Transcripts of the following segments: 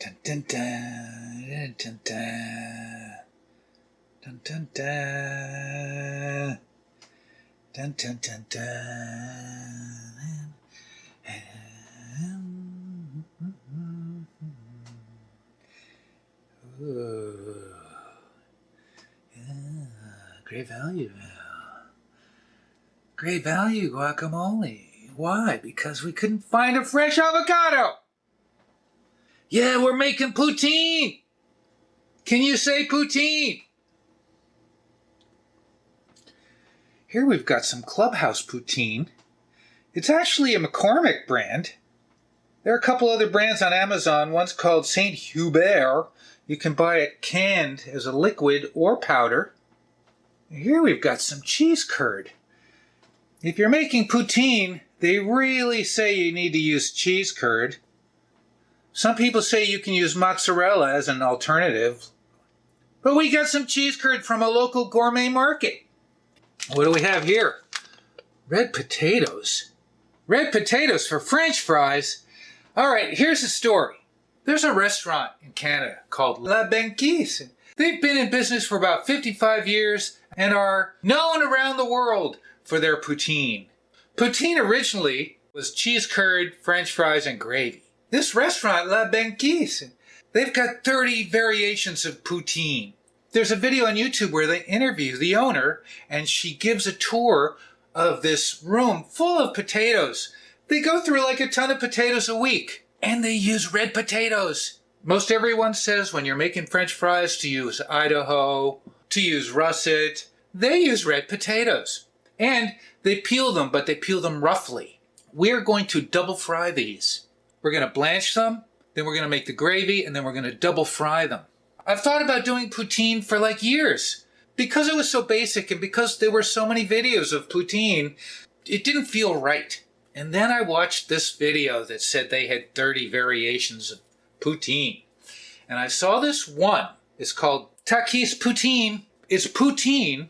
Dun, dun, dun, dun, dun, dun, dun, dun. Dun, dun, dun, dun. Ooh. Yeah, great value. Great value guacamole. Why? Because we couldn't find a fresh avocado. Yeah, we're making poutine. Can you say poutine? Here we've got some Clubhouse poutine. It's actually a McCormick brand. There are a couple other brands on Amazon. One's called Saint Hubert. You can buy it canned as a liquid or powder. Here we've got some cheese curd. If you're making poutine, they really say you need to use cheese curd. Some people say you can use mozzarella as an alternative. But we got some cheese curd from a local gourmet market. What do we have here? Red potatoes. Red potatoes for French fries. All right, here's the story. There's a restaurant in Canada called La Banquise. They've been in business for about 55 years and are known around the world for their poutine. Poutine originally was cheese curd, French fries, and gravy. This restaurant, La Banquise, they've got 30 variations of poutine. There's a video on YouTube where they interview the owner, and she gives a tour of this room full of potatoes. They go through like a ton of potatoes a week, and they use red potatoes. Most everyone says when you're making French fries to use Idaho, to use russet. They use red potatoes. And they peel them, but they peel them roughly. We're going to double fry these. We're going to blanch them, then we're going to make the gravy, and then we're going to double fry them. I've thought about doing poutine for like years. Because it was so basic and because there were so many videos of poutine, it didn't feel right. And then I watched this video that said they had 30 variations of poutine. And I saw this one. It's called Taquise Poutine. It's poutine.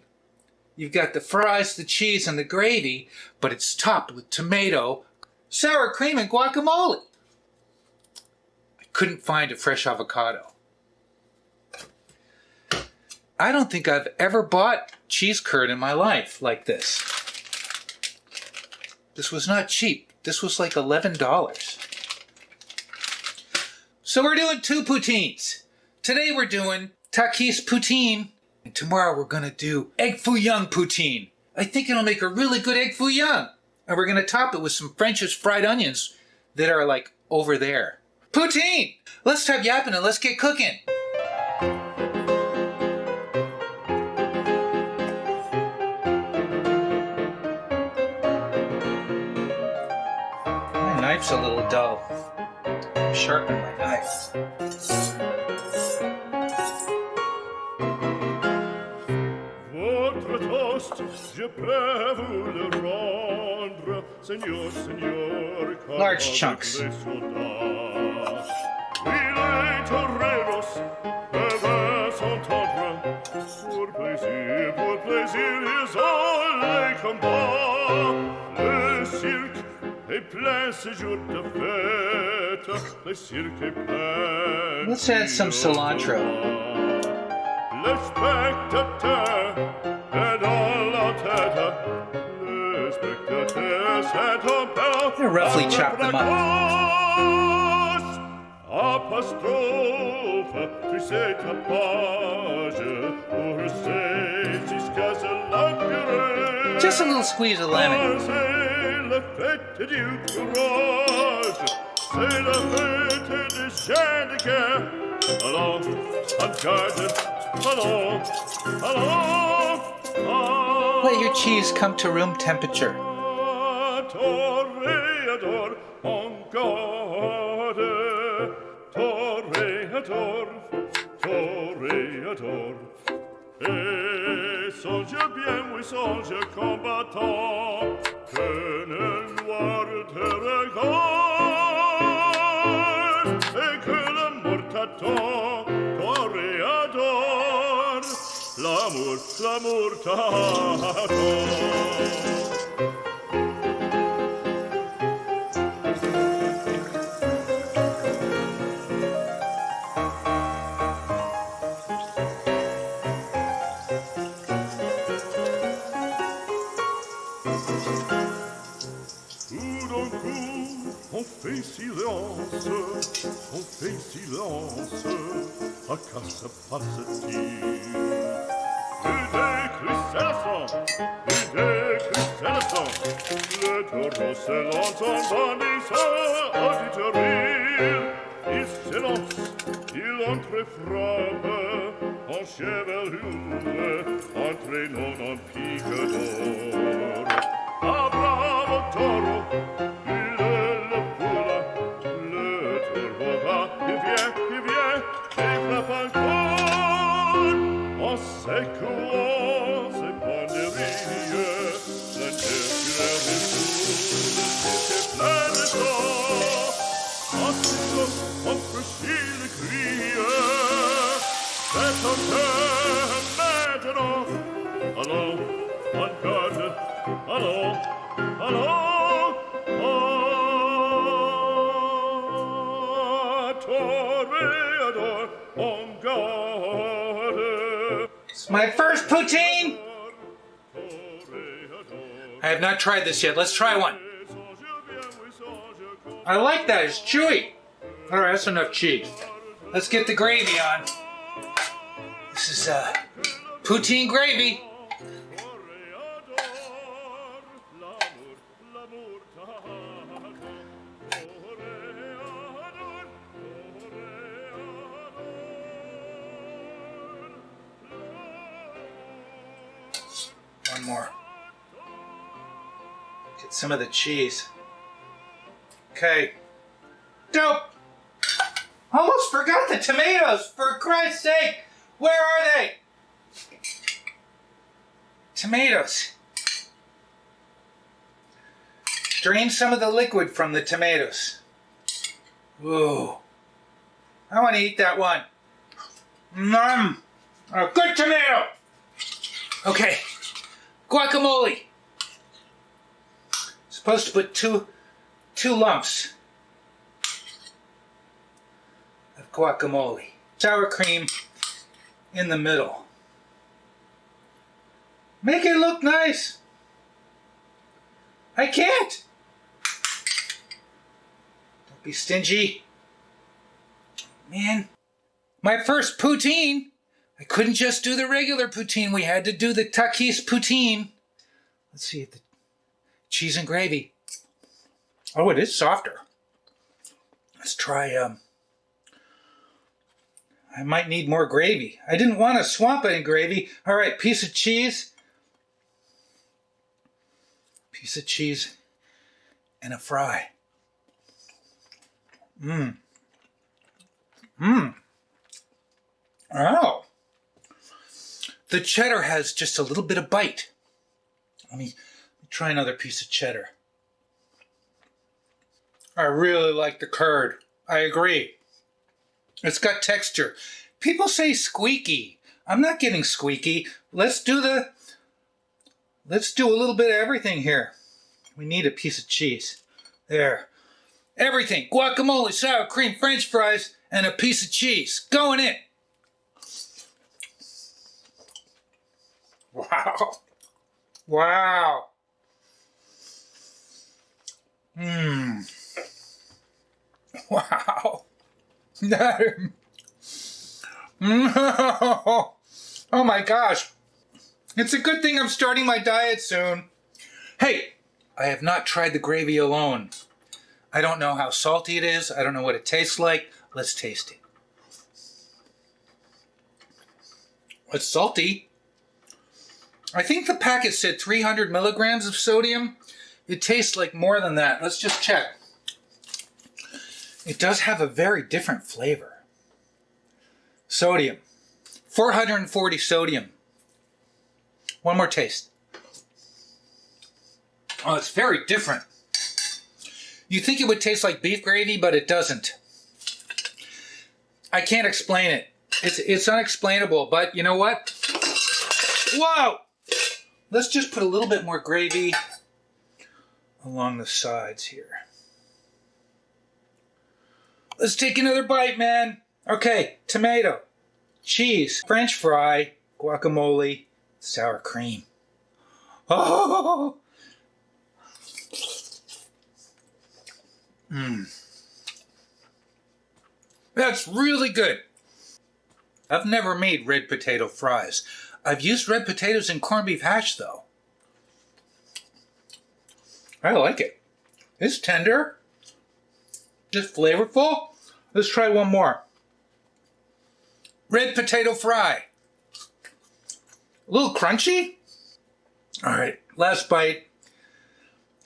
You've got the fries, the cheese, and the gravy, but it's topped with tomato, sour cream, and guacamole. I couldn't find a fresh avocado. I don't think I've ever bought cheese curd in my life like this. This was not cheap. This was like $11. So we're doing two poutines. Today we're doing Taquise Poutine. And tomorrow we're going to do egg fouillon poutine. I think it'll make a really good egg fouillon. And we're going to top it with some French's fried onions that are like over there. Poutine! Let's stop yapping and let's get cooking. My knife's a little dull. Sharpen my knife. Votre toast, je peux vous le rendre, Seigneur, Seigneur, Large chunks. les soldats. Oui, les toreros peuvent s'entendre, pour plaisir, ils ont les combats. Le cirque est plein ce jour de fête, le cirque est plein. Let's add some cilantro. Le spectateur est dans la tête. Le spectateur s'est trompé. I'm gonna roughly chop them up. Apostrophe, tu sais ta page. Pour jusqu'à ce l'empire. Just a little squeeze of lemon. C'est la fête du courage. C'est la fête des chiens de guerre. Allons, unguarded. Let your cheese come to room temperature. Toreador, en garde. Toreador, Toreador. Et songe bien, oui, songe combattant, que le noir te regarde, et que la mort t'attend. Toreador, l'amour t'attend. on fait silence, à car ça passe-t-il. Le taureau se lance en bannissant auditorie. Il s'élance, il entrefrappe en chevelure, entraînant en pique d'or. Ah, bravo taureau, il le foule, le taureau va, il vient, et frappe encore, en secouant ses banderilles, l'intérieur est fou, c'est plein de sang, aussitôt on franchit le cri, c'est son cœur maintenant, allons, en garde, allons, Toreador, en garde. It's my first poutine! I have not tried this yet. Let's try one. I like that. It's chewy. All right, that's enough cheese. Let's get the gravy on. This is poutine gravy. One more. Get some of the cheese. Okay. Dope! Almost forgot the tomatoes, for Christ's sake! Where are they? Tomatoes. Drain some of the liquid from the tomatoes. Ooh. I want to eat that one. Mmm. A good tomato! Okay. Guacamole. Supposed to put two lumps of guacamole. Sour cream in the middle. Make it look nice. I can't. Don't be stingy. Man. My first poutine. I couldn't just do the regular poutine. We had to do the Taquise Poutine. Let's see the cheese and gravy. Oh, it is softer. Let's try, I might need more gravy. I didn't want to swamp it in gravy. All right, piece of cheese. Piece of cheese and a fry. Mmm. Mmm. Oh. The cheddar has just a little bit of bite. Let me try another piece of cheddar. I really like the curd. I agree. It's got texture. People say squeaky. I'm not getting squeaky. Let's do a little bit of everything here. We need a piece of cheese. There. Everything. Guacamole, sour cream, French fries, and a piece of cheese. Going in. Wow. Wow. Mmm. Wow. Oh my gosh. It's a good thing I'm starting my diet soon. Hey, I have not tried the gravy alone. I don't know how salty it is. I don't know what it tastes like. Let's taste it. It's salty. I think the packet said 300 milligrams of sodium. It tastes like more than that. Let's just check. It does have a very different flavor. Sodium. 440 sodium. One more taste. Oh, it's very different. You think it would taste like beef gravy, but it doesn't. I can't explain it. It's unexplainable, but you know what? Whoa! Let's just put a little bit more gravy along the sides here. Let's take another bite, man. Okay, tomato, cheese, French fry, guacamole, sour cream. Oh! That's really good. I've never made red potato fries. I've used red potatoes in corned beef hash, though. I like it. It's tender. Just flavorful. Let's try one more. Red potato fry. A little crunchy. All right, last bite.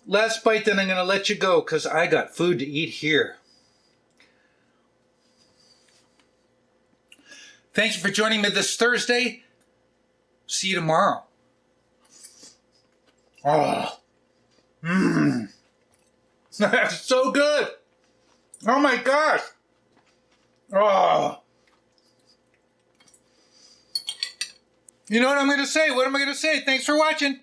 Last bite, then I'm going to let you go because I got food to eat here. Thank you for joining me this Thursday. See you tomorrow. Oh. That's so good. Oh my gosh. Oh. You know what I'm going to say? What am I going to say? Thanks for watching.